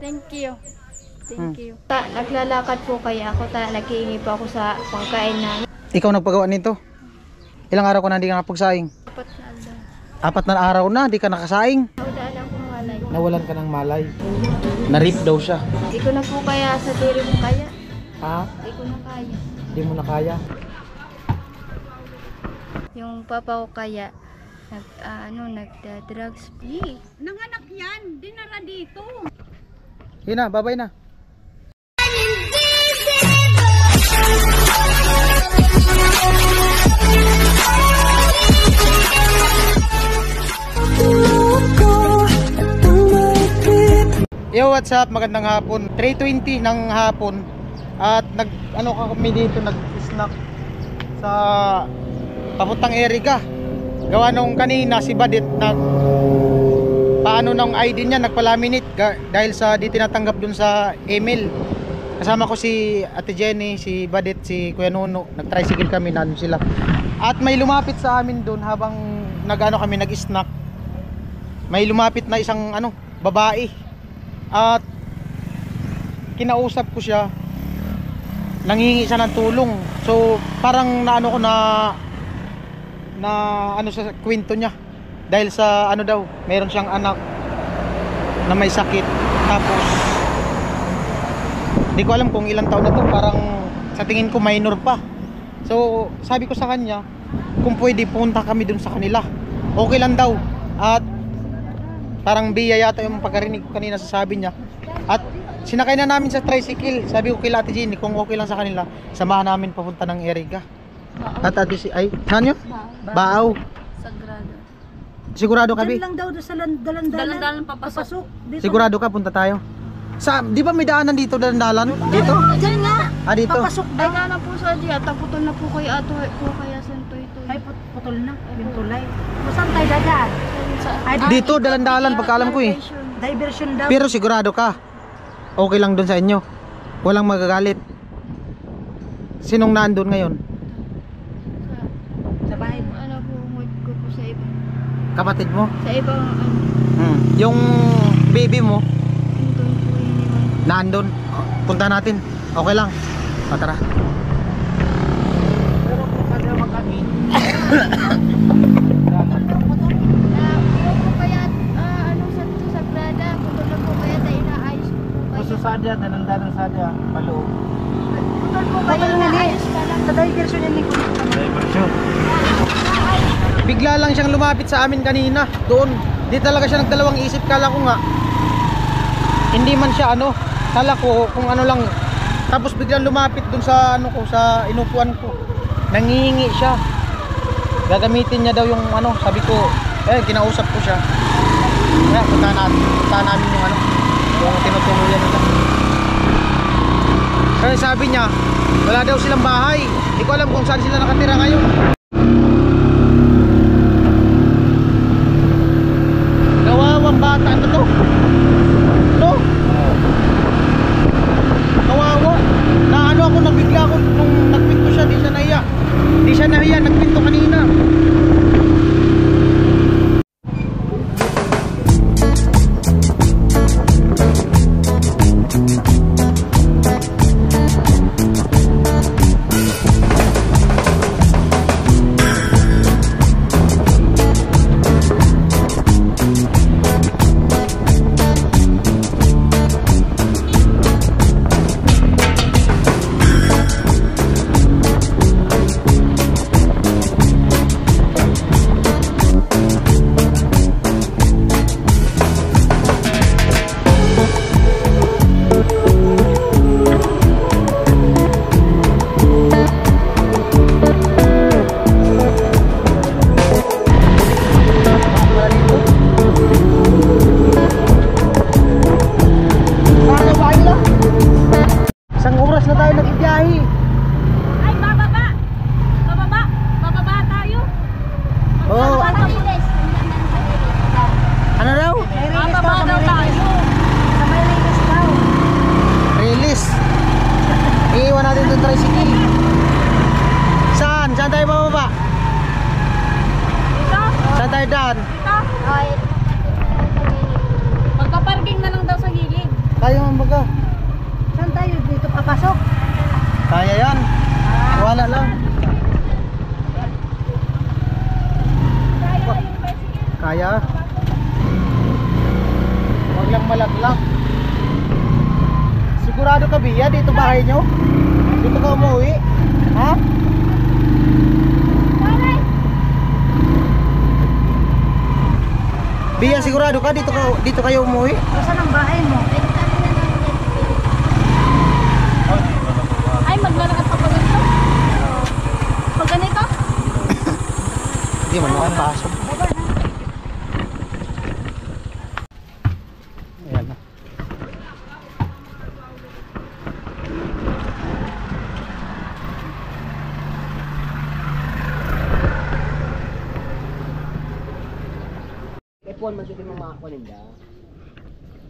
Thank you. Thank you. Naglalakad po kaya ako, naghihingi po ako sa pangkain namin. Ikaw nagpagawa nito? Ilang araw ko na hindi ka nakapagsaing? 4 na daw. 4 na araw na, di ka nakasaing. Naudaan ako ng malay. Nawalan ka ng malay. Na-rip daw siya. Hindi ko na po kaya sa diri mo kaya. Ha? Hindi ko na kaya. Hindi mo na kaya? Yung papa ko kaya, nagda-drugs. Nanganak yan, dinara dito. Yun na, babay na. Yo, what's up? Magandang hapon. 3:20 ng hapon. At kami dito, nag-snack sa papuntang Erica. Gawa nung kanina si Badit paano ng ID niya, nagpalaminate dahil sa di tinatanggap dun sa email. Kasama ko si Ate Jenny, si Badit, si Kuya Nuno. Nag-tricycle kami, nandun sila. At may lumapit sa amin dun habang kami nag-snack. May lumapit na isang babae. At kinausap ko siya, nanghingi siya ng tulong. So parang sa kwento niya, dahil sa daw, meron siyang anak na may sakit. Tapos hindi ko alam kung ilang taon na to, parang sa tingin ko minor pa. So sabi ko sa kanya kung pwede punta kami dun sa kanila, okay lang daw. At parang biya yata yung pagkarinig ko kanina sa sabi niya. At sinakay na namin sa tricycle. Sabi ko kay Ate Jenny kung okay lang sa kanila, samahan namin papunta ng Erica. At saan yun? Baaw. Sagrado. Sigurado ka, Bi? Diyan lang daw sa dalan-dalan papasok. Dito. Sigurado ka, punta tayo. Di ba may daanan dito, dalan-dalan? Dito? Diyan nga. Dito? Papasok daw. Ay na po sa diya, taputol na po kay ato po kaya santoy-toy. Ay putol na, bintulay. Saan tayo dadaan? Dito, dalan-dalan, pagkaalam ko eh. Diversion daw. Pero sigurado ka, okay lang dun sa inyo? Walang magagalit? Sinong naandun ngayon? Sa bahay. Humod ko po sa iba. Kapatid mo? Sa ibang Yung baby mo, doon po iniwan. naandun. Punta natin. Okay lang. Tara. Pero kung kada mag-amin. Sa Sagrada, putol na po kaya tayo inaayos ko po kaya. Gusto sadya, dalan-dalan sadya, paloob. Putol po kaya inaayos ka lang. Sa diversion yan ni Kuya. Diversion. Bigla lang siyang lumapit sa amin kanina. Doon. Di talaga siya nagdalawang isip. Kala ko nga hindi man siya kala ko kung lang. Tapos biglang lumapit dun sa sa inupuan ko. Nangihingi siya. Gagamitin niya daw yung sabi ko, kinausap ko siya. Kaya punta namin yung tinutuluyan nila. Kaya sabi niya, wala daw silang bahay. Hindi ko alam kung saan sila nakatira ngayon. Kawawang bata to. No? Kawawa. Ako nabigla ako nung nagpinto siya, di siya nahiya. Di siya nahiya, nagpinto kanina. Kaya yan. Wala lang. Kaya. Huwag lang malaglag. Sigurado ka, Bia? Dito bahay nyo? Dito ka umuwi? Ha? Bia, sigurado ka? Dito kayo umuwi? Saan ang bahay mo? Ay, maglalakad pa ganito? Pag ganito? Hindi man makapasok. Ayan na. Ipon mo dito mga kuninda.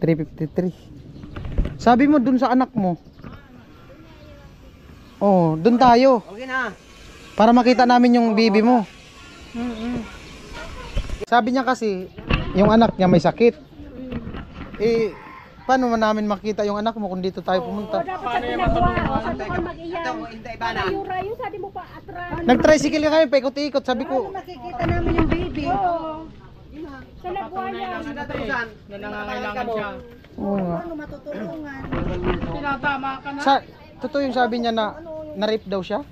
353. Sabi mo dun sa anak mo. Oh, dun tayo. Okay na. Para makita namin yung bibi mo. Sabi niya kasi, yung anak niya may sakit. Eh, paano man namin makita yung anak mo kung dito tayo pumunta? Nag-tricycle ka kami, paikot-ikot. Sabi ko, Makikita namin yung baby. Sa Labuayan. Nangangailangan siya. oo nga. Ano matutulungan? Tinatama ka na. Totoo yung sabi niya na na-rape daw siya?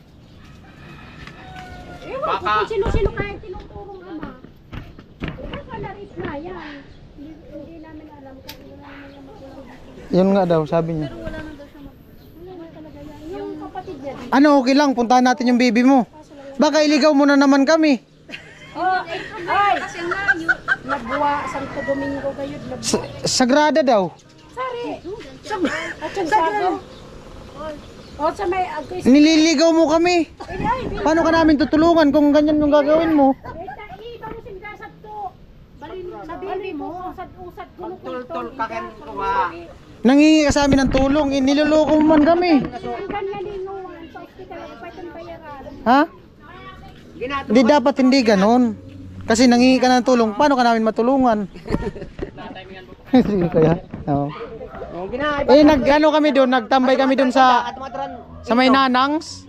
Ewan ko kung sino-sino kaya tinutulong ama. Baka na-rape na yan. Hindi namin alam kasi wala naman yung magulang. Yun nga daw, sabi niya. Wala na daw siya wala na talaga yan. Yung kapatid niya din. Ano, okay lang, puntahan natin yung bibi mo. Baka iligaw mo na naman kami. Ay! Kasi nga, yung Labuan, Santo Domingo kayo. Sagrada daw. Sari! At yung sago. O sa may agos. Nililigaw mo kami. Paano ka namin tutulungan kung ganyan yung gagawin mo? Sa baby mo. Tultul ka ken Nangingi ka sa amin ng tulong, niloloko mo man kami. Ha? Hindi dapat hindi ganon. Kasi nangingi ka ng tulong, paano ka namin matulungan? Sige kaya. Oo. Eh nag-ano kami doon, nagtambay kami doon sa may Nanangs.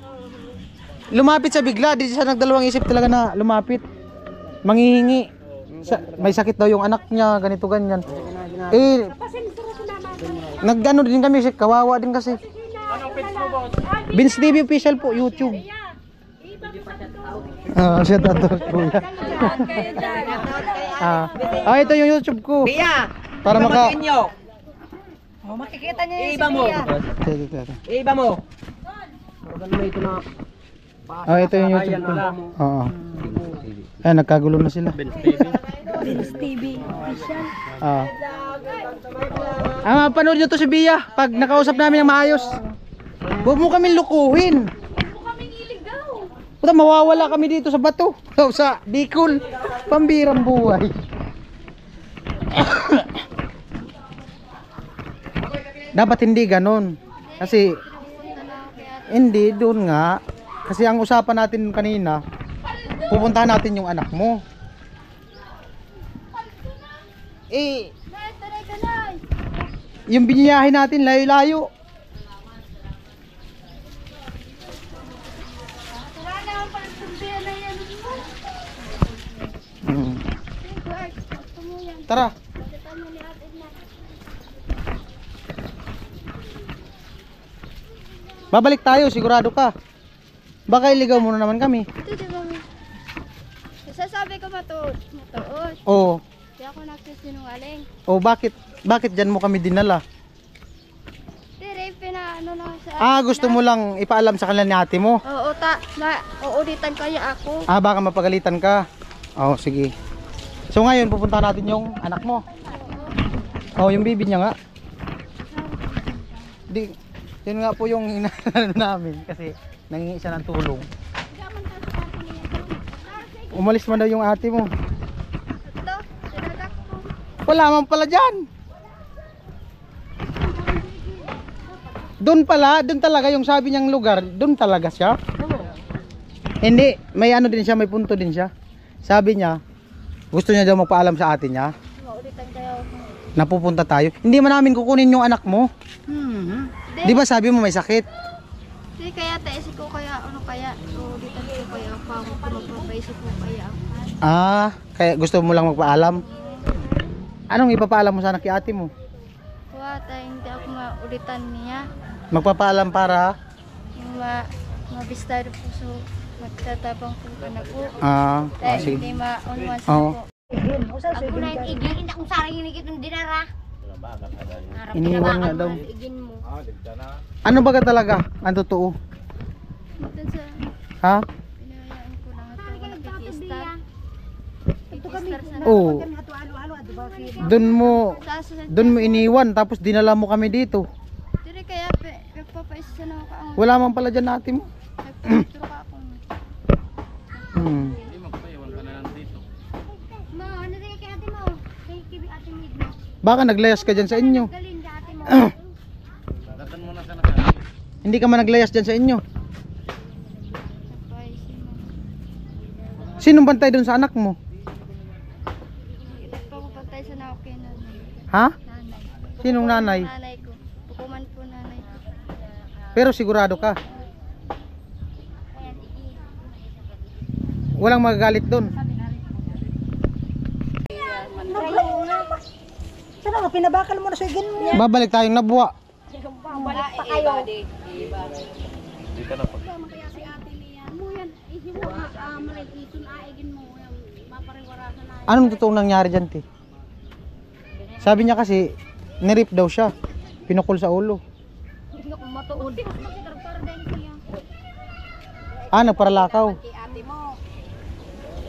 Lumapit sa bigla, di siya nagdalawang isip talaga na lumapit. Manghihingi. May sakit daw yung anak niya, ganito ganyan. Eh nagano din kami, kawawa din kasi. Vince TV official po, YouTube. Siya tato kuya. Ito yung YouTube ko. Bia! Para maka O, makikita niya yung Iba mo. Iba mo. Ito yung YouTube ko. Oo. Ay, nagkagulo na sila. Vince TV official. Panood nyo to si Bia pag nakausap namin ng maayos. Huwag mo kami lukuhin. Puta, mawawala kami dito sa bato. Sa Bicol. Pambirang buhay. Dapat hindi ganon. Kasi hindi doon nga. Kasi ang usapan natin kanina, pupuntahan natin yung anak mo. Yung biniyahin natin layo-layo. Tara. Babalik tayo, sigurado ka. Baka iligaw mo na naman kami. Ito di ba? Sasabi ko matuod. Oo. Kaya ako nagsisinungaling. O bakit dyan mo kami dinala? Dire, pinaano lang sa Gusto mo lang ipaalam sa kanila ni ate mo? Oo, uulitan kaya ako. Baka mapagalitan ka. Sige. So ngayon pupunta natin yung anak mo. Yung baby niya nga. Yun nga po yung inaano namin kasi nangingi siya ng tulong. Umalis man daw yung ate mo. Ito, sinadak ko. Wala man pala dyan. Doon talaga yung sabi niyang lugar, doon talaga siya. Hindi, may ano din siya, may punto din siya. Sabi niya, gusto niya daw magpaalam sa ate niya. Maulitan kaya ako. Napupunta tayo. Hindi man namin kukunin yung anak mo. Di ba sabi mo may sakit? Hindi kaya taisip ko kaya ano kaya ulitan ko kaya pa mo magpapaisip ko kaya. Kaya gusto mo lang magpaalam. Anong ipapaalam mo sana kay ate mo? Kuha tayo hindi ako maulitan niya. Magpapaalam para? Yung mabistado po so magtatapang po ka na po. Sige. Hindi ma-on-one sa Oo. po. Ako na yung igin, hindi akong sarang yung igin ng dinara. Iniwan nga daw. Igin mo. Ano ba ka talaga? Ang totoo? Doon sa Ha? pinayaan ko lang ito. Nakikistar. Nakikistar sa Oo. Doon mo iniwan tapos dinala mo kami dito. Dire kaya nagpapaisa na ako ang Wala man pala dyan ate mo. nagpapicture ka ako. Ma, ano din kay ate mo? Kay kibi ate mo igno. Baka naglayas ka dyan sa inyo. Galing ka ate mo. Hindi ka man naglayas dyan sa inyo. Nagpaisip mo. Sinong bantay doon sa anak mo? Nagpapapantay sa na okay nanay. Ha? Nanay. Sinong nanay? Nanay ko. Pukuman po nanay ko. Pero sigurado ka. Walang magagalit doon. Sana nga, pinabakal mo na sa igin mo. Babalik tayong nabuwa. Balik pa kayo. Kaya si ate niya. Mo yan. Isip mo malagison aigin mo. Mapariwarasan na. Anong totoong nangyari dyan, te? Sabi niya kasi, nirip daw siya. Pinukol sa ulo. Hindi ko matuod. Magkakarapar din siya. Nagparalakaw. Kay ate mo.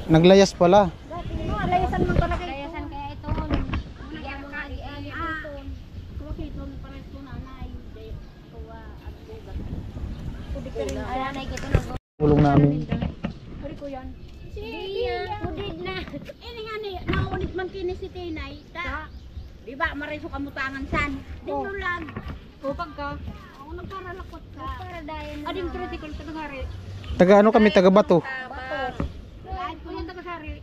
Naglayas pala. Layasan mo talaga ito. Layasan kaya ito. Nagyan mo nga di ay ito. Kuwakiton para ito nanay. Kuwa at bugat. Kudik ka rin. Ay nanay kito na. Tulong namin. Pari ko yan. Siya. Kudid na. Ini nga ni. Naunit man kini si Tinay. Da. Di ba mariso kamutangan san. Dino lang. O pagka. Ako nagparalakot ka. Nagparadayan na. Ading tricycle ka nangari. Taga ano kami, taga Bato. Kahit po yung taga-sari.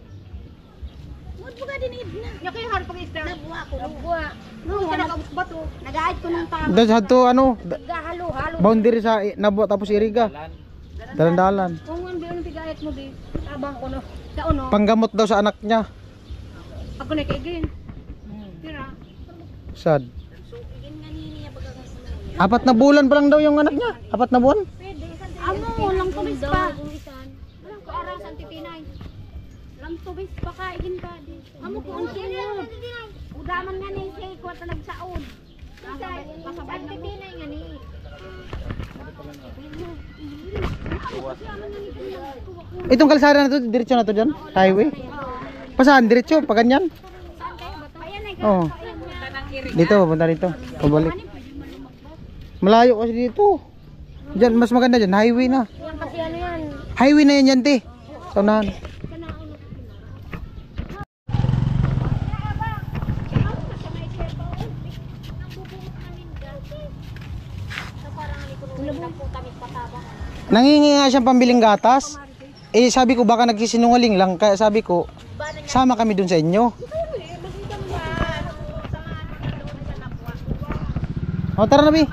Magbuga din idna. Yung kayo harap pag-isda. Nabuha ko. Nabuha. Nung nagkabot to. Nag-aayat ko ng tama. Doon sa to, Nagahalo-halo. boundary sa nabuwa tapos iriga. Dalan-dalan. Kung ano yung pig-aayat mo di. Tabang ko no. Sa uno. Panggamot daw sa anak niya. Ako na kaigin. Tira. Sad. So, igin nga niya baga. 4 na bulan pa lang daw yung anak niya. 4 na buwan. Amo, lang tubis pa. Walang ko arang sa titinay. Lang tubis pa ka, igin ka. Amo ko ang sunod. Udaman nga ni siya, ikuha ta nagsaod. Pasabay na titinay nga ni. Itong kalsada na to, diretso na to dyan? Highway? Pasaan? Diretso? Pa ganyan? Saan kayo ba to? Ayan ay Oo. Dito, papunta dito. Pabalik. Malayo kasi dito. Diyan, mas maganda dyan. Highway na. yan kasi ano yan. Highway na yan dyan, te. Sa unahan. Nangingi nga siyang pambiling gatas. Sabi ko baka nagsisinungaling lang. Kaya sabi ko, sama kami dun sa inyo. Tara na, Bi.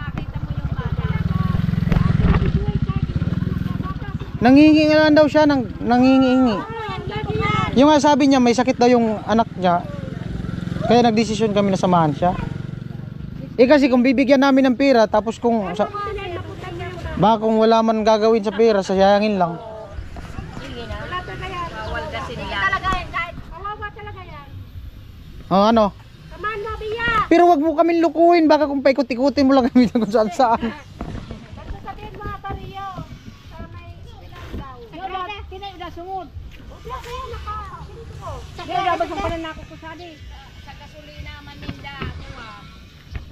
Nangingi nga lang daw siya, nangingi. Yung nga sabi niya, may sakit daw yung anak niya. Kaya nagdesisyon kami na samahan siya. Kasi kung bibigyan namin ng pera, tapos baka kung wala man gagawin sa pera, sayangin lang. Bawal kasi nila. Talaga yan, kahit kawawa talaga yan. Ano? Kaman mo, Biya. Pero wag mo kami lukuhin, baka kung paikot-ikutin mo lang kami kung saan saan. Basta sabihin mga pariyo. Sa may daw. Kinay udah sungod. Wala kaya naka. Kaya dapat yung pala nako ko sadi. Sa gasolina maninda kuha.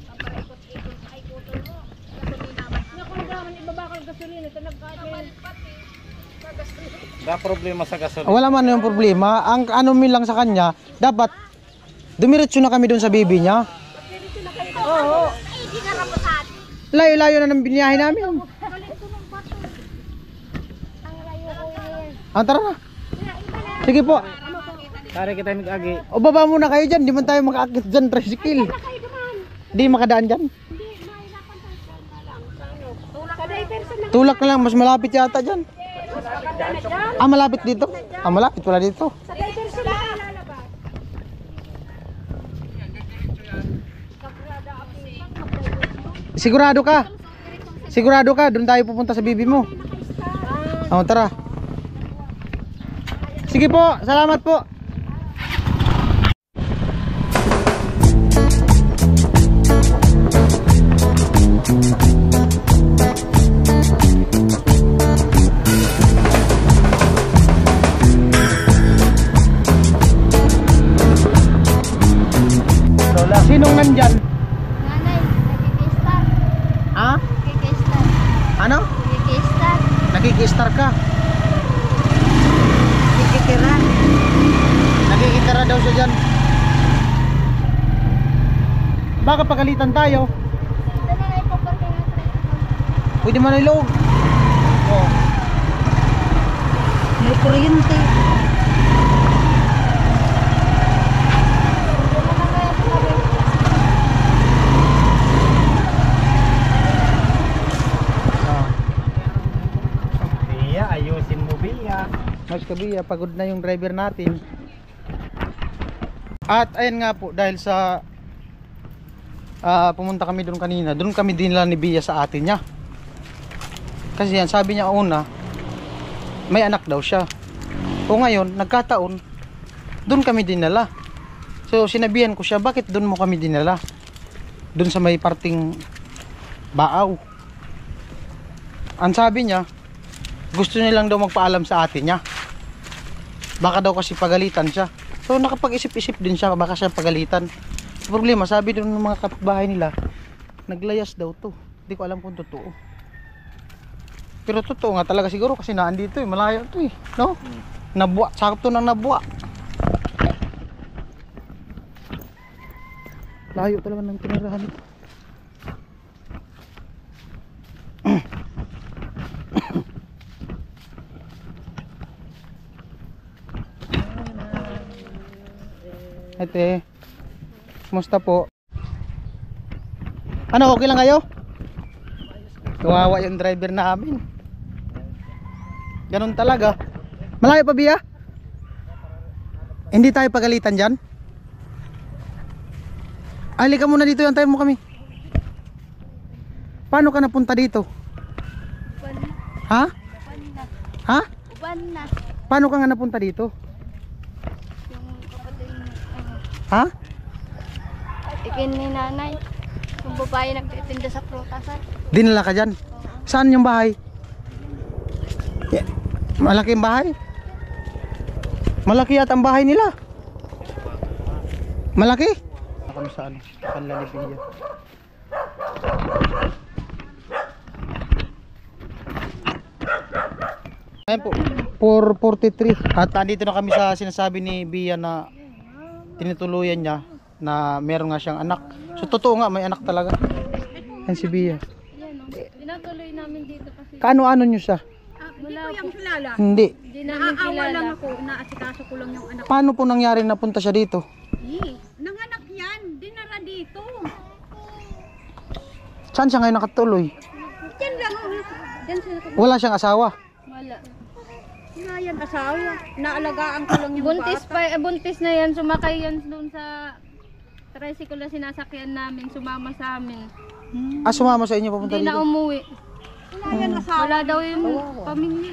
Papaikot-ikot ay kutol mo. Gasolina man. Nga kung naman ibabakal gasolina sa nagkain. Wala problema sa gasolina. Wala man yung problema. Ang ano min lang sa kanya, dapat dumiretso na kami doon sa bibi niya. Oo. Ay, di na rapasan. Layo-layo na ng biniyahe namin. Tara na. Sige po. Tari kita mag-agi. O baba muna kayo dyan. Di man tayo makaakit dyan, tricycle. Di makadaan dyan. Sa driver sa Tulak na lang, mas malapit yata dyan. Ah, malapit dito? Ah, malapit pala dito. Sa driver sila lalabas. Sigurado ka? Sigurado ka? Doon tayo pupunta sa bibi mo. Oh, tara. Sige po, salamat po. Lola, sinong nandyan? Nanay, nagkikistar. Ha? Nagkikistar. Ano? Nagkikistar. Nakikistar ka? Kikira. Nakikitara daw siya dyan. Baka pagalitan tayo. Ito na lang po pag Pwede man ilog. Oh. May kuryente. Biya, ayusin mo Biya. Mas kabiya, pagod na yung driver natin. At ayun nga po, dahil sa pumunta kami doon kanina, doon kami dinala ni Bia sa atin niya. Kasi yan, sabi niya una, may anak daw siya. O ngayon, nagkataon, doon kami dinala. So sinabihan ko siya, bakit doon mo kami dinala? Doon sa may parting Baaw. Ang sabi niya, gusto niya lang daw magpaalam sa atin niya. Baka daw kasi pagalitan siya. So nakapag-isip-isip din siya, baka siya pagalitan. Problema, sabi doon ng mga kapitbahay nila, naglayas daw to. Hindi ko alam kung totoo. Pero totoo nga talaga siguro kasi naandito eh, malayo to eh, no? Nabuwa, sakop to ng nabuwa. Layo talaga ng tinirahan ito. Ate, kumusta po? Ano, okay lang kayo? Kawawa yung driver namin. Ganun talaga. Malayo pa Bia? Hindi tayo pagalitan dyan? Ali ka muna dito, antayin mo kami. Paano ka napunta dito? Ha? Ha? Uban na. Paano ka nga napunta dito? Yung kapatid ni Ha? ikin ni nanay. Yung babae nagtitinda sa prutasan. Dinala ka dyan? Saan yung bahay? Malaki yung bahay? Malaki yata ang bahay nila. Malaki? Kami sa ano? Panlalipin. Ayan po, 4:43. At andito na kami sa sinasabi ni Bia na tinutuluyan niya na meron nga siyang anak. So totoo nga, may anak talaga. Yan si Bia. Yan o. Pinatuloy namin dito kasi. Kaano-ano nyo siya? Hindi ko yung kilala. Hindi. Hindi namin Naaawa lang kilala. ako, naasikaso ko lang yung anak. Paano po nangyari napunta siya dito? Nanganak yan, dinara dito. Saan siya ngayon nakatuloy? Diyan lang, diyan sila ko. Wala siyang asawa. Wala. Nga yan, asawa. Naalagaan ko lang yung Buntis bata. buntis na yan. Sumakay yan doon sa tricycle na sinasakyan namin. Sumama sa amin. Ah, sumama sa inyo papunta Hindi na dito? umuwi. Wala yan, asawa. Wala daw yung pamilya.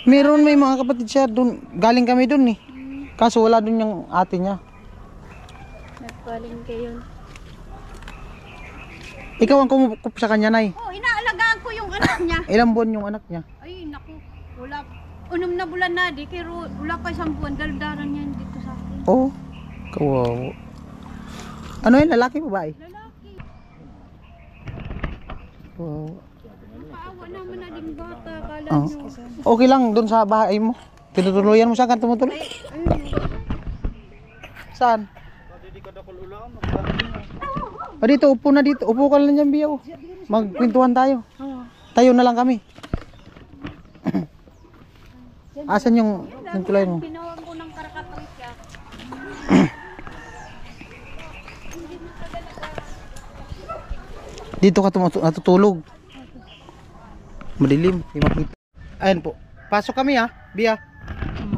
Meron, may mga kapatid siya doon. Galing kami doon eh. Kaso wala doon yung ate niya. Nagpaling kayo. Ikaw ang kumukup sa kanya, Nay. Oh, inaalagaan ko yung anak niya. Ilang buwan yung anak niya? Ay, naku. Wala. Unom na bulan na, di. Pero wala pa isang buwan. Daldaran niya dito sa akin. Oo. Kawawa. Ano yun? Lalaki babae? Lalaki. Kawawa. Paawa naman na din bata. Kala Oh. nyo. Okay lang doon sa bahay mo. Tinutuluyan mo, saan ka tumutuloy? Saan? O dito, upo na dito. Upo ka lang dyan, Bia. Oh. Magkwentuhan tayo. Tayo na lang kami. Asan yung tuluyan mo? Pinawag ko ng karakatang siya. Dito ka natutulog. Madilim. Di makita. Ayan po. Pasok kami ha. Bia.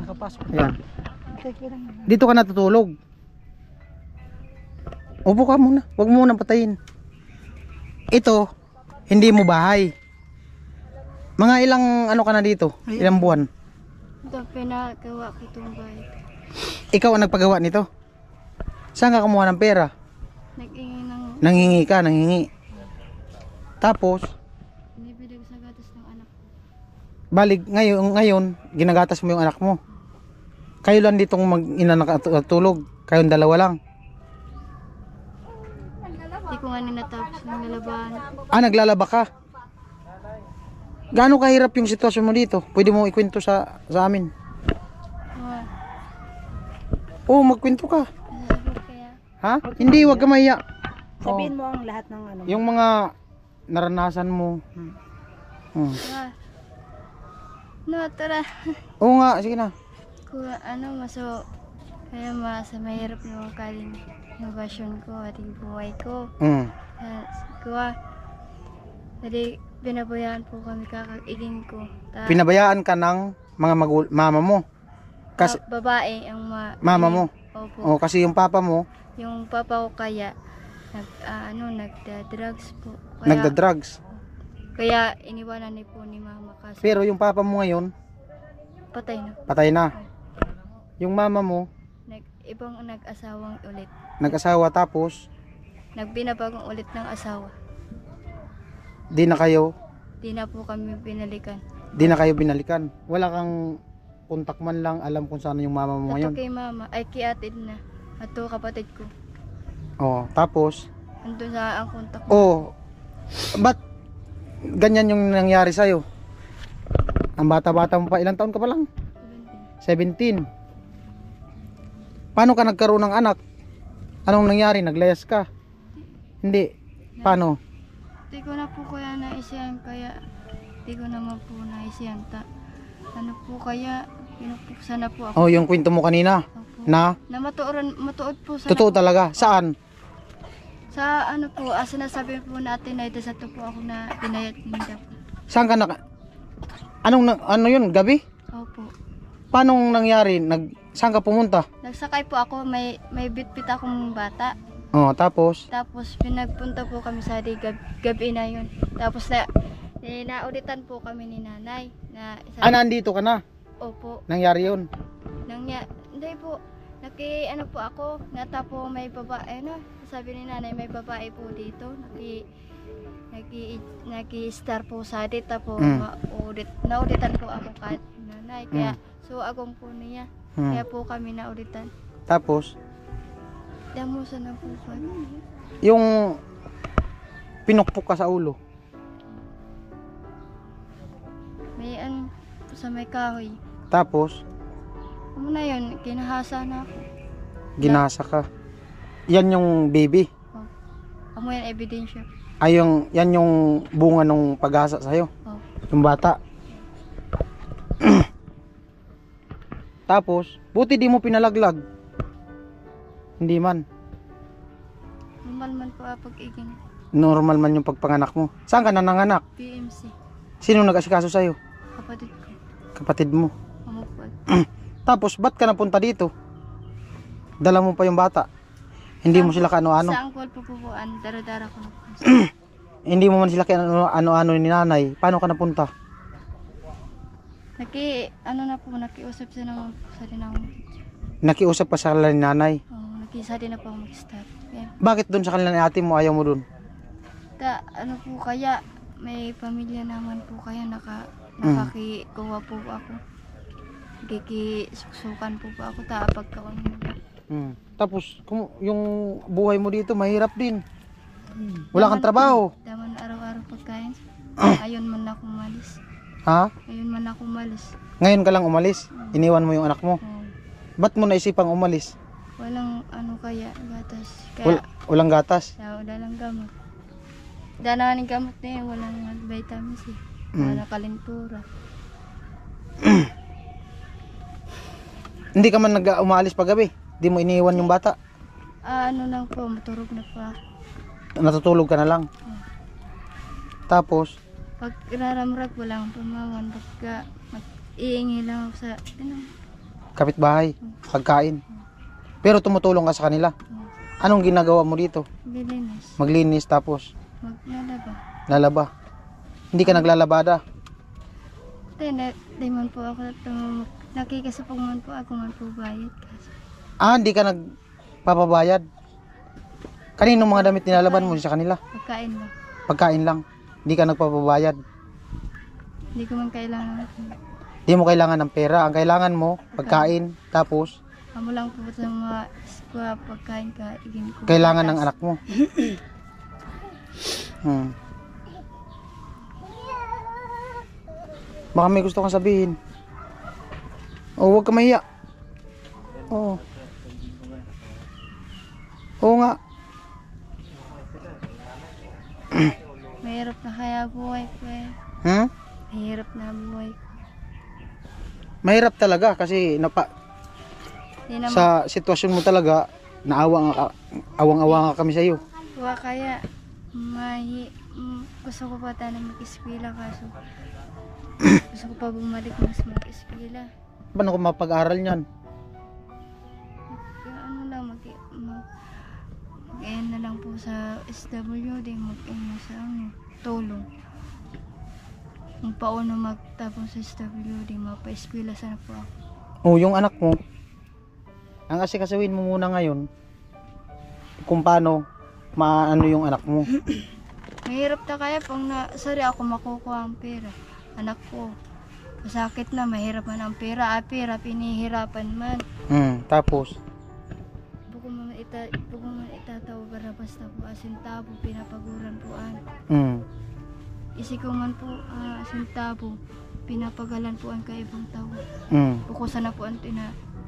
Makapasok. Ayan. Dito ka natutulog. Upo ka muna. Huwag mo munang patayin. Ito, hindi mo bahay. Mga ilang ano ka na dito? Ilang buwan? Ito, pinagawa ko itong bahay. Ikaw ang nagpagawa nito? Saan ka kumuha ng pera? Nag-ingin ng Nanghingi ka, nanghingi. Tapos, binibilig sa gatas ng anak ko. balik ngayon, ginagatas mo yung anak mo. Kayo lang ditong mag-ina nakatulog. Kayong dalawa lang. Hindi ko nga ninatapos ng lalabahan. Naglalaba ka. Gaano kahirap yung sitwasyon mo dito? Pwede mo ikwento sa amin. Oo, magkwento ka. Sasagot kaya. Ha? Hindi, wag ka mahiya. Sabihin mo ang lahat ng ano. Yung mga naranasan mo. No, tara. Oo nga, sige na. Kung ano, kaya sa mahirap yung kaling innovation ko, ating buhay ko. Kuha, jadi binabayaan po kami kakag-iging ko. Pinabayaan ka ng mga mama mo. Kasi babae ang mama mo. Opo. Kasi yung papa mo, Yung papa ko kaya nagda-drugs po. nagda-drugs. Kaya iniwanan ni po ni mama kasi Pero yung papa mo ngayon, patay na. patay na. Yung mama mo, Ibang nag-asawang ulit. nag-asawa tapos, Nagbinabagong ulit ng asawa. di na kayo binalikan. Wala kang kontak man lang, alam kung saan yung mama mo Ato ngayon. kay mama, ay kiatid na. Ato kapatid ko. Tapos, Andun sa ang kontak mo. ba't ganyan yung nangyari sa'yo? Ang bata-bata mo pa, ilang taon ka pa lang? 17. Paano ka nagkaroon ng anak? Anong nangyari? Naglayas ka? Hindi. Paano? Di ko na po kaya naisiyan, kaya di ko naman po naisiyan. Ano po kaya, pinupuksan na po ako. Yung kwento mo kanina. Opo. Na? Na matuod po sa Totoo talaga. Saan? Sa ano po, sinasabi po natin na ito sa to po ako na pinayat ninja po. Saan ka ano yun? Gabi? Opo. Paano nangyari? Saan ka pumunta? Nagsakay po ako, may bitbit akong bata. Tapos? Tapos pinagpunta po kami sa gabi na yun. Tapos naulitan po kami ni nanay. Nandito ka na? Opo. Nangyari yun? Hindi po. Ano po ako, natapo may babae, sabi ni nanay may babae po dito. Naki-star po sa dita po, naulitan po ako kay nanay. Kaya, agong po niya. Kaya po kami naulitan. Tapos? Damusan na po kami. Yung pinukpok ka sa ulo? May sa may kahoy. Tapos? Ano na yun, kinahasa na ako. Ginasa ka? Yan yung baby? Amo yan ebidensya. Yan yung bunga nung pag-asa sa'yo? Yung bata? Tapos, buti di mo pinalaglag? Hindi man? Normal man po pag-iging. Normal man yung pagpanganak mo? Saan ka nananganak? PMC. Sino nag-asikaso sa'yo? Kapatid ko. Kapatid mo? Amo po. Tapos, ba't ka napunta dito? Dala mo pa yung bata. Hindi mo sila kaano-ano. Sa angkol po dara-dara ko na po. Hindi mo man sila kaano-ano ni nanay. Paano ka napunta? Nakiusap sa naman sa dinawang. Nakiusap pa sa kanila ni nanay. Nakisa din na po mag-start. Bakit doon sa kanila ni ate mo ayaw mo doon? Ano po kaya, may pamilya naman po kaya nakakikuha po ako. Kikisusukan po ako pagkaon mo. Tapos yung buhay mo dito mahirap din. Wala kang trabaho. Daman araw-araw pagkain. Ayon man ako umalis. Ha? Ayon man ako umalis. Ngayon ka lang umalis? Iniwan mo yung anak mo? Ba't mo naisipang umalis? Walang gatas. Kaya Walang gatas? walang gamot. Dananing gamot na yun, walang vitamin C. Walang kalentura. Hindi ka man umalis paggabi? Di mo iniwan yung bata? Ano lang po, matulog na po. Natutulog ka na lang? Tapos, Pag raramrag, walang pamawan. Pagka mag-iingi lang ako sa, Kapitbahay, pagkain. Pero tumutulong ka sa kanila. Anong ginagawa mo dito? bilinis. Maglinis tapos Maglalaba. lalaba. Hindi ka naglalabada. Di man po ako nakikisapag man po ako man po bayad. Kasi Hindi ka nagpapabayad. Kanino mga damit nilalaban mo sa kanila? pagkain lang. Pagkain lang. Hindi ka nagpapabayad. Hindi ko man kailangan. Hindi mo kailangan ng pera. Ang kailangan mo, pagkain. Tapos, Amo lang po sa mga squad pagkain ka. Igin ko. kailangan ng anak mo. Baka may gusto kang sabihin. Huwag ka mahiya. Oo. Oo nga. Mahirap na kaya buhay ko eh. Mahirap na buhay ko. Mahirap talaga kasi Di naman sa sitwasyon mo talaga, awang-awa nga kami sa iyo. kuha kaya gusto ko pa tayo mag-eskwela kaso gusto ko pa bumalik mas mag-eskwela. Paano ko mapag-aral niyan? Kaya ano lang mag-ayan na lang po sa SWD, mag-ayan sa tulong. Kung paano magtapon sa SWD, mapa-eskwela sana po ako. Yung anak mo, ang asikasuhin mo muna ngayon kung paano maano yung anak mo. Mahirap na kaya pang sorry ako makukuha ang pera. Anak ko, masakit na, mahirap man ang pera. Pera, pinihirapan man. Tapos, Buko man itataw para basta po asintabo, pinapaguran po Isi ko man po asintabo, pinapagalan po ang kaibang tao. Buko sana po ang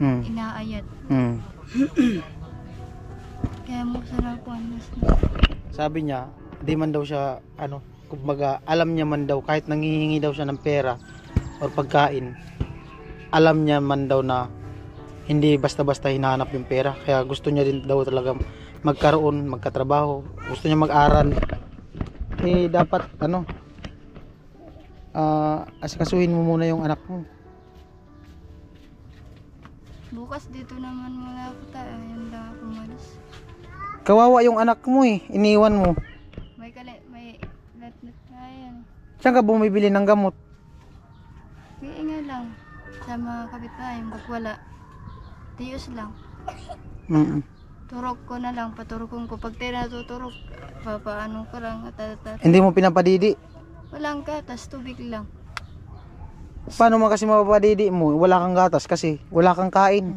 inaayat. Kaya mo sana po ang mas sabi niya, di man daw siya, kumbaga, alam niya man daw, kahit nangihingi daw siya ng pera or pagkain, alam niya man daw na hindi basta-basta hinahanap yung pera. Kaya gusto niya din daw talaga magkaroon, magkatrabaho, gusto niya mag-aral. Dapat, asikasuhin mo muna yung anak mo. bukas dito naman muna ako tayo. Ayun lang ako malis. Kawawa yung anak mo iniwan mo. May lat-lat na yan. Saan ka bumibili ng gamot? Kaya nga lang. Sa mga kapitbahay, pag wala, tiyos lang. Turok ko na lang, paturokon ko. Pag tinatuturok, papaano ko lang. Hindi mo pinapadidi. Walang gatas, tubig lang. Paano man kasi mapapadidi mo? Wala kang gatas kasi wala kang kain.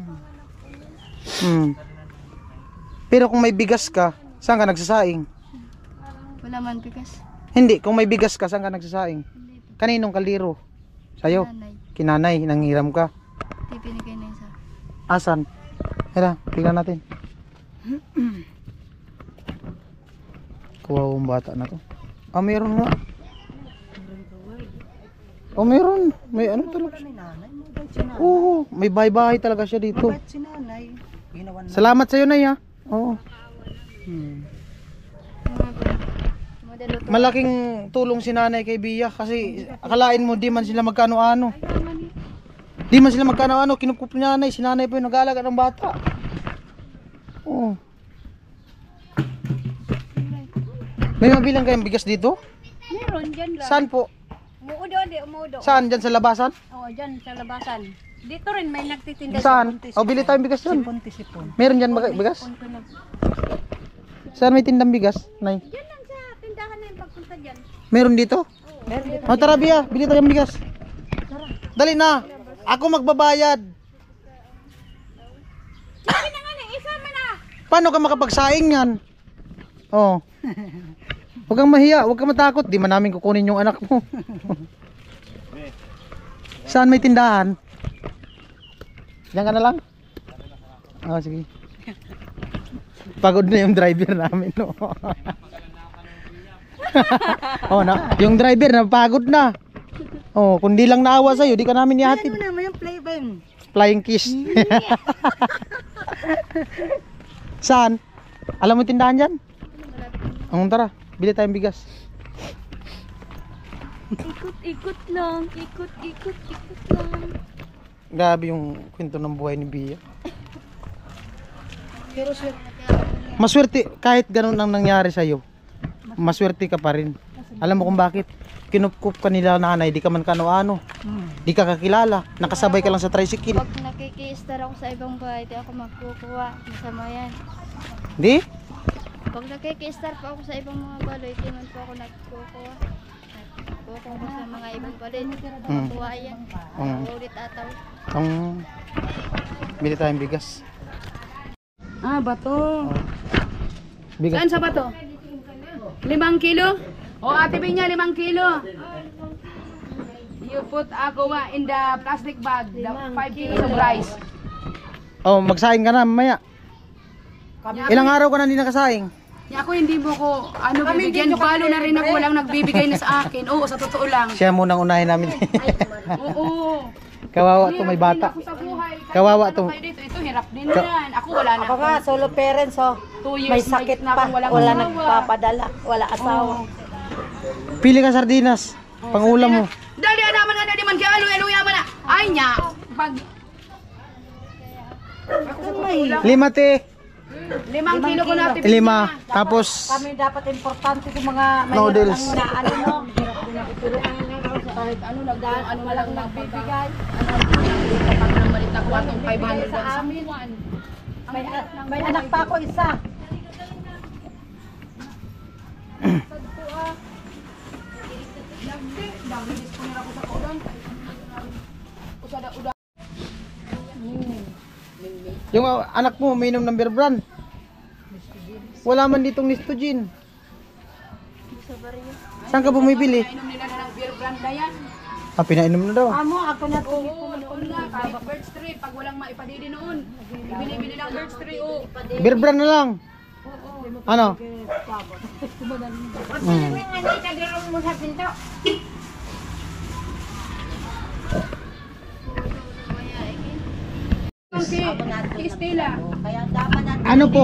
Pero kung may bigas ka, saan ka nagsasaing? Wala man bigas. Hindi, kung may bigas ka, saan ka nagsasaing? Kaninong kaliro? Sa'yo? Nanay, Kinanay, nanghiram ka. di pinigay na isa. Asan? Hala, tignan natin. Kawawang bata na to. Meron nga. Meron. May ano talaga siya. Oo, may bahay-bahay talaga siya dito. Salamat sa'yo, Nay, ha. Oo. Malaking tulong si Nanay kay Bia kasi akalain mo di man sila magkano-ano. Di man sila magkano-ano, kinukup ni Nanay. Si Nanay po yung nag-aalaga ng bata. Oo. May mabilang kayong bigas dito? Meron dyan lang. Saan po? Umudo. Saan? Dyan sa labasan? Oo, dyan sa labasan. Dito rin may nagtitinda. Saan? Bili tayong bigas dyan. Meron dyan bigas? Saan may tindang bigas, Nay? Dyan lang sa tindahan na yung pagpunta dyan. Meron dito? Tara Bia, bili tayong bigas. Dali na. Ako magbabayad. Sige na nga na, isama na. Paano ka makapagsaing yan? Oh. Huwag kang mahiya, huwag kang matakot. Di man namin kukunin yung anak mo. Saan may tindahan? Diyan ka na lang? Sige. Pagod na yung driver namin, no? Yung driver na pagod na. Kung di lang naawa sa'yo, di ka namin ihatid. Ano naman yung playpen? Flying kiss. Saan? Alam mo yung tindahan dyan? Tara, bili tayong bigas. Ikot-ikot lang. Ikot-ikot lang. Grabe yung kwento ng buhay ni Bia. Pero sir, Maswerte, kahit ganun ang nangyari sa'yo, maswerte ka pa rin. Alam mo kung bakit? Kinupkup ka nila nanay, di ka man kano-ano. Di ka kakilala, nakasabay ka lang sa tricycle. Pag nakikistar ako sa ibang bahay, di ako magkukuha. Masama yan. Di? Pag nakikistar pa ako sa ibang mga baloy, di man po ako nagkukuha. Nagkukuha ko sa mga ibang baloy. Kukuha yan. Ulit ataw. Ang bili tayong bigas. ah, bato. Bigas. Saan sa bato? 5 kilo? O ate Binya, 5 kilo. You put aqua in the plastic bag, the 5 kilos of rice. Oh, magsaing ka na mamaya. Ilang araw ka na hindi nakasaing? Ako hindi mo ko bibigyan, balo na rin ako, walang nagbibigay na sa akin. Oo, sa totoo lang. Siya munang unahin namin. Oo. Kawawa to, may bata. Ako sa buhay. Kawawa to. Kayo dito, ito hirap din yan. Ako wala na. Ako nga, solo parents, oh. 2 years May sakit na pa, akong walang wala asawa. nagpapadala, wala asawa. Pili ka sardinas. Pangulam mo. Dali naman nga dali man kaya alo yaman na. Ay nya. Pag ako sa totoo lang, 5 te. 5 kilo ko natin. 5. Tapos Kami dapat importante sa mga Noodles. mahirap ang ano, no? Kahit ano ano lang nagbibigay. Kapag nang malit na kwartong 500 sa amin. May anak pa ako isa. yung anak mo uminom ng beer brand. Wala man ditong Nestogen. Saan ka bumibili? Inom nila na ng beer brand na yan. Ah, pinainom na daw. Amo, ako na to. Oo, noon nga, kahit birch tree, pag walang maipadili noon, ibili-bili lang birch tree, oh. Beer brand na lang. Ano? Stella. Kaya dapat natin. Ano po?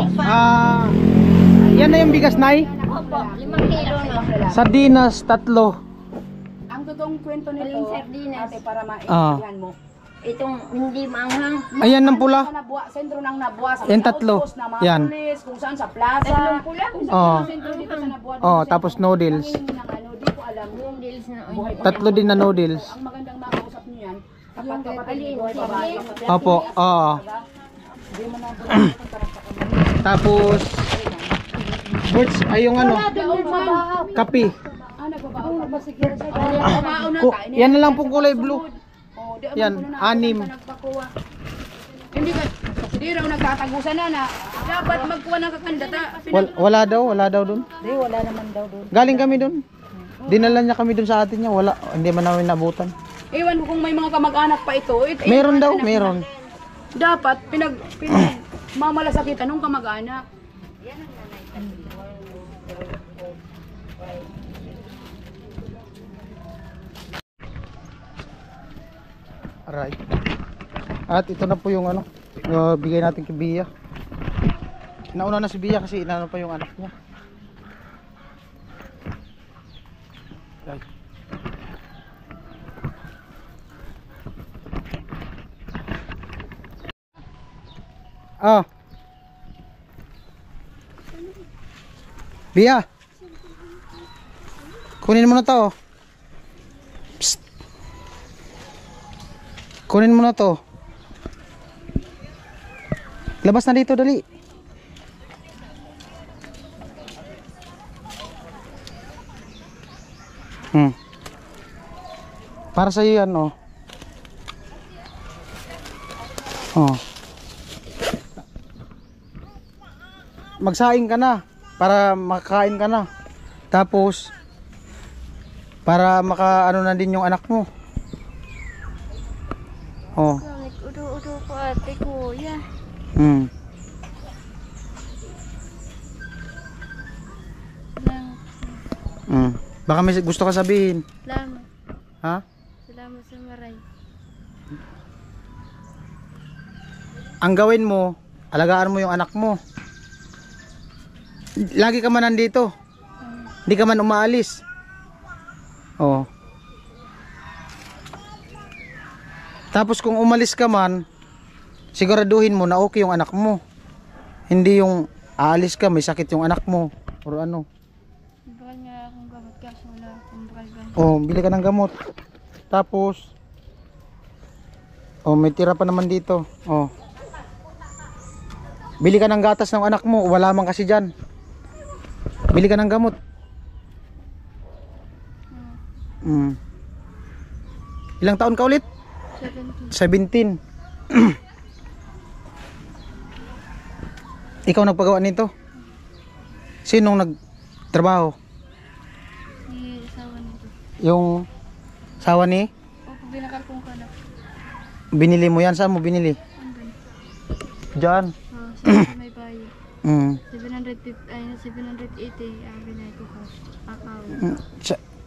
Yan na yung bigas, Nay? Opo, 5 kilo na. Sardinas, 3. Ang totoong kwento nito, ate, para maintindihan mo. Itong hindi maanghang. Ayan ng pula. Sa Nabua, sentro ng Nabua, sa Yan, may 3. outpost na mga Yan. pulis, kung saan sa plaza. Kung saan Oh. sa sentro dito sa Nabua. Oh, tapos noodles. Nangingi ng ano, di ko alam. Noodles na buhay pa. 3 din na noodles. Ang magandang makausap niyo yan, kapag yung buhay babae. Opo, oo. Tapos birds, ay yung ano, kape. Ah, nagbabaon ka ba? Sige. Nagbabaon na tayo. Yan na lang pong kulay blue. Oh, di Yan, mo na 6. nagpakuha. Hindi ka, hindi raw nagtatagusan na dapat magkuha ng kakandata. Wala daw dun. Di, wala naman daw doon. Galing kami dun. Dinala niya kami dun sa atin niya. Wala, hindi man namin nabutan. Ewan ko kung may mga kamag-anak pa ito. Meron daw, meron. Dapat pinag mamalasakitan nung kamag-anak. Alright. At ito na po yung ano, bigay natin kay Bia. Nauna na si Bia kasi inano pa yung anak niya. Right. Ah. Bia. Kunin mo na to. Psst. Kunin mo na to. Labas na dito, dali. Para sa iyo yan, oh. Oh. Magsaing ka na para makakain ka na. Tapos para maka ano na din yung anak mo. Oh. Udo-udo ko ate kuya. Baka may gusto ka sabihin. Salamat. Ha? Salamat sa maray. Ang gawin mo, alagaan mo yung anak mo. Lagi ka man nandito. Hindi ka man umaalis. Oh. Tapos kung umalis ka man, siguraduhin mo na okay yung anak mo. Hindi yung aalis ka, may sakit yung anak mo. Or ano. Bakal nga akong gamot kaso wala akong bakal gamot. Oh, bili ka ng gamot. Tapos, oh, may tira pa naman dito. Oh. Bili ka ng gatas ng anak mo, wala man kasi diyan. Bili ka ng gamot. Ilang taon ka ulit? 17. Ikaw nagpagawa nito? Sinong nagtrabaho? Si asawa nito. Yung sawa ni? Opo, binakal kong kanak. Binili mo yan? Saan mo binili? Andun. Diyan. Sa may bayo. 780 780 ang binay ko ko. Akaw.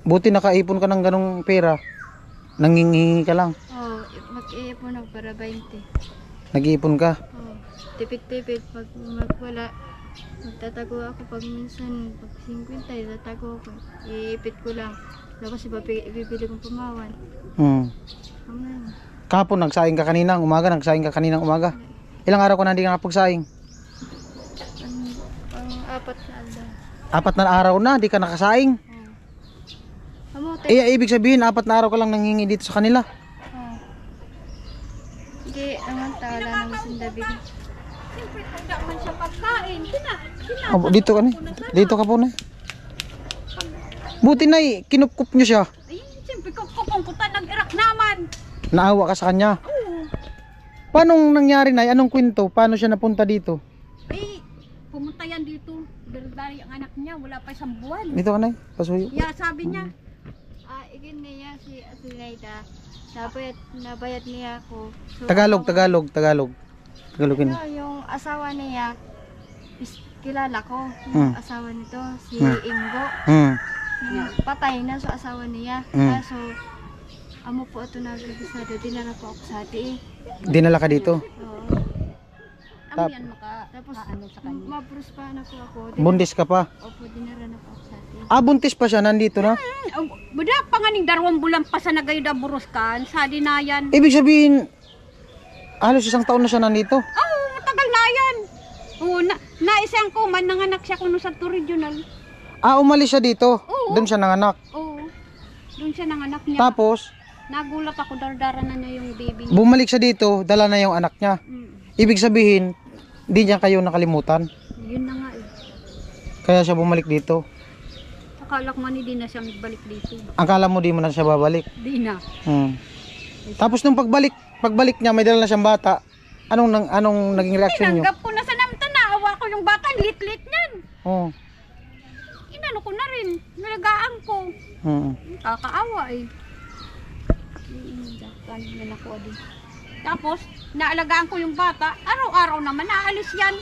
Buti nakaipon ka ng ganong pera. Nangingingi ka lang. Oh, mag-iipon ako para 20. Nag-iipon ka. Oh, tipid-tipid pag magwala. Magtatago ako pag minsan, pag 50, tatago ako. Iipit ko lang. Tapos ibibili kong pumawan. Amen. Kahapon nagsaing ka kaninang umaga, Ilang araw ko na hindi ka nakapagsaing? Apat na alda. 4 na araw na, di ka nakasaing. Kamote. Ibig sabihin, 4 na araw ka lang nanghingi dito sa kanila. Oh. Hindi naman tala ng sindabig. Siyempre, kung da man siya pagkain, Dito ka na. Dito ka po na. Buti na kinupkup nyo siya. ay, siyempre, kung kuta nag-irak naman. Naawa ka sa kanya. Oo. Paano nangyari na? Anong kwento? Paano siya napunta dito? Eh, pumunta yan dito. Dali ang anak niya, wala pa 1 buwan. Dito ka na. Pasuyo. Yeah, sabi niya, Igin niya si Atilayda. Nabayad niya ako. So, Tagalog. Tagalogin. Yung asawa niya, kilala ko. Yung asawa nito, si Ingo. Patay na sa asawa niya. Kaso, amo po ito nagregisado. Dinala po ako sa ati. Dinala ka dito. Oo. ang yan Tapos, ano sa kanya. mabrus pa na po ako. Bundis ka pa. Opo, dinara na po ako sa ati. Buntis pa siya. Nandito na. Bada, panganing 2 bulan pa sa nagayod ang buruskan, sa dinayan. Ibig sabihin, halos 1 taon na siya nandito. Oo, matagal na yan. Oo, naisang ko man, nanganak siya kuno sa to regional. Umalis siya dito. Oo. Doon siya nanganak. Oo, doon siya nanganak niya. Tapos, Nagulat ako, dardara na niya yung baby niya. bumalik siya dito. Dala na yung anak niya. Ibig sabihin, di niya kayo nakalimutan. Yun na nga eh. Kaya siya bumalik dito. Akala ko man hindi na siya magbalik dito. Akala mo di mo na siya babalik. Di na. Tapos nung pagbalik niya, may dala na siyang bata. Anong naging reaction niyo? Tinanggap ko na sa namta na. Awa ko yung bata, lit-lit niyan. Oh. Inano ko na rin. Nalagaan ko. Kakaawa eh. Ganyan ako din. Tapos, naalagaan ko yung bata. Araw-araw naman, naalis yan.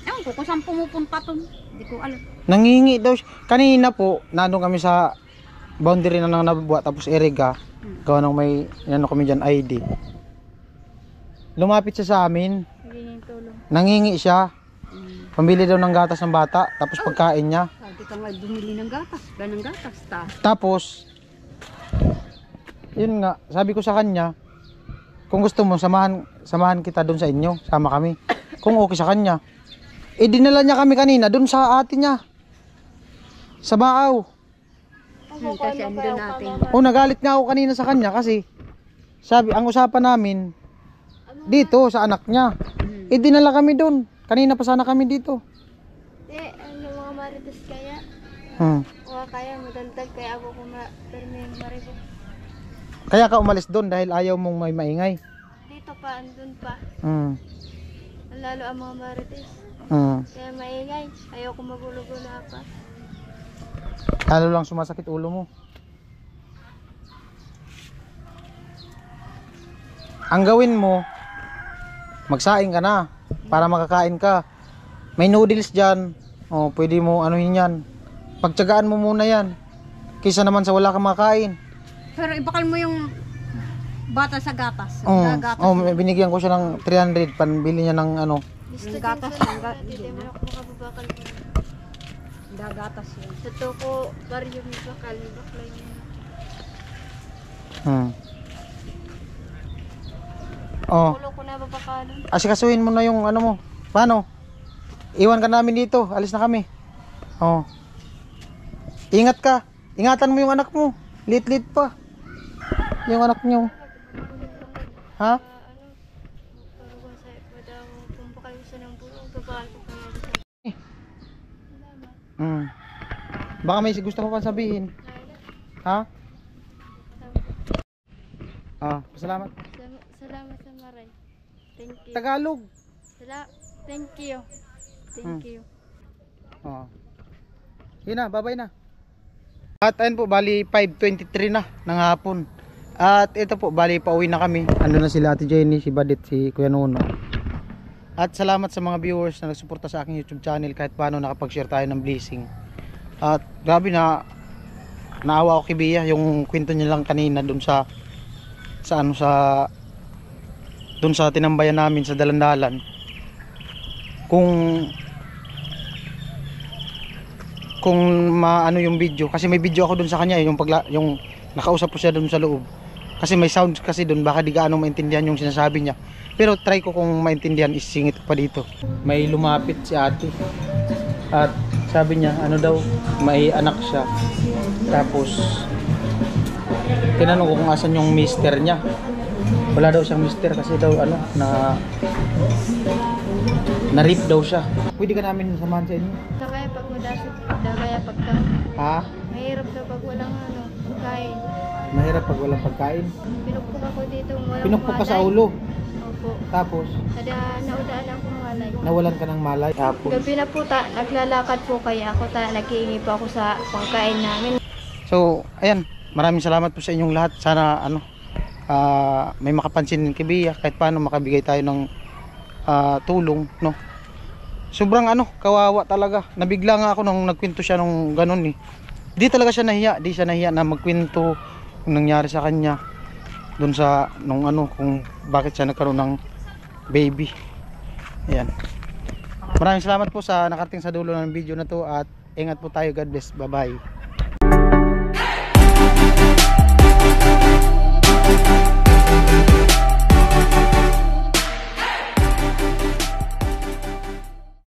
Ewan ko kung saan pumupunta to. Hindi ko alam. Nangingi daw siya. Kanina po, nandun kami sa boundary na nang nabubuhat. Tapos Erika, gawa ng may kami dyan, ID. Lumapit siya sa amin. Hindi niya tulong. Nangingi siya. Pambili daw ng gatas ng bata. Tapos pagkain niya. Sabi ka nga bumili ng gatas. Ganang gatas ta. Tapos, yun nga, sabi ko sa kanya, kung gusto mo, samahan kita doon sa inyo. Sama kami. Kung okay sa kanya. Dinala niya kami kanina doon sa ate niya. Sa Baaw. Kasi andun natin. Nagalit nga ako kanina sa kanya kasi sabi, ang usapan namin dito sa anak niya. Dinala kami doon. Kanina pa sana kami dito. Mga marites kaya? Kaya madandag kaya ako perming marites. Kaya ka umalis doon dahil ayaw mong may maingay. Dito pa, andun pa. Lalo ang mga marites. Kaya maingay. Ayaw ko magulo-gulo pa. Lalo lang sumasakit ulo mo. Ang gawin mo, magsaing ka na para makakain ka. May noodles dyan. Pwede mo anuhin yan. Pagtsagaan mo muna yan. Kaysa naman sa wala kang makain. Pero ibakal mo yung bata sa gatas. Binigyan ko siya ng 300 panbili niya ng ano. Yung gatas. Hindi mo ako makababakal. Gatas yun. Sa toko, bari yung bakal. Baklay niya. Oh. Ulo ko na babakalon. Asikasuhin mo na yung ano mo. Paano? Iwan ka namin dito. Alis na kami. Oh. Ingat ka. Ingatan mo yung anak mo. Lit-lit pa. Yung anak nyo. Ha? Baka may gusto ko pa sabihin. Ha? Salamat. Salamat sa maray. Thank you. Tagalog. Thank you. Thank you. Yun na, bye-bye na. At ayun po, bali 5:23 na ng hapon. At ito po, bali pauwi na kami. Ando na sila Ate Jenny, si Badit, si Kuya Nuno. At salamat sa mga viewers na nagsuporta sa aking YouTube channel kahit paano nakapag-share tayo ng blessing. At grabe na naawa ko kay Bia yung kwento niya lang kanina doon sa doon sa tinambayan namin sa dalandalan. Kung maano yung video, kasi may video ako doon sa kanya yung nakausap ko siya doon sa loob. Kasi may sound kasi doon, baka di gaano maintindihan yung sinasabi niya. Pero try ko kung maintindihan, isingit ko pa dito. May lumapit si ate. At sabi niya, ano daw, may anak siya. Tapos tinanong ko kung asan yung mister niya. Wala daw siyang mister kasi daw na-rip daw siya. Pwede ka namin samahan sa inyo? Kaya pag madasip, kaya pagka Ha? mahirap kapag walang kain. Mahirap pag walang pagkain. Pinukpok ako dito, walang Pinukpok ka sa malay. ulo. Opo. Tapos Kada naudaan ako malay. nawalan ka ng malay. Tapos Gabi na po, naglalakad po kaya ako, naghihingi po ako sa pangkain namin. so, ayan, maraming salamat po sa inyong lahat. Sana may makapansin kay Bia kahit paano makabigay tayo ng tulong, no. Sobrang kawawa talaga. Nabigla nga ako nung nagkwento siya nung ganun eh. Di talaga siya nahiya, di siya nahiya na magkwento kung nangyari sa kanya doon sa kung bakit siya nagkaroon ng baby. Ayan. Maraming salamat po sa nakarating sa dulo ng video na to at ingat po tayo. God bless. Bye bye.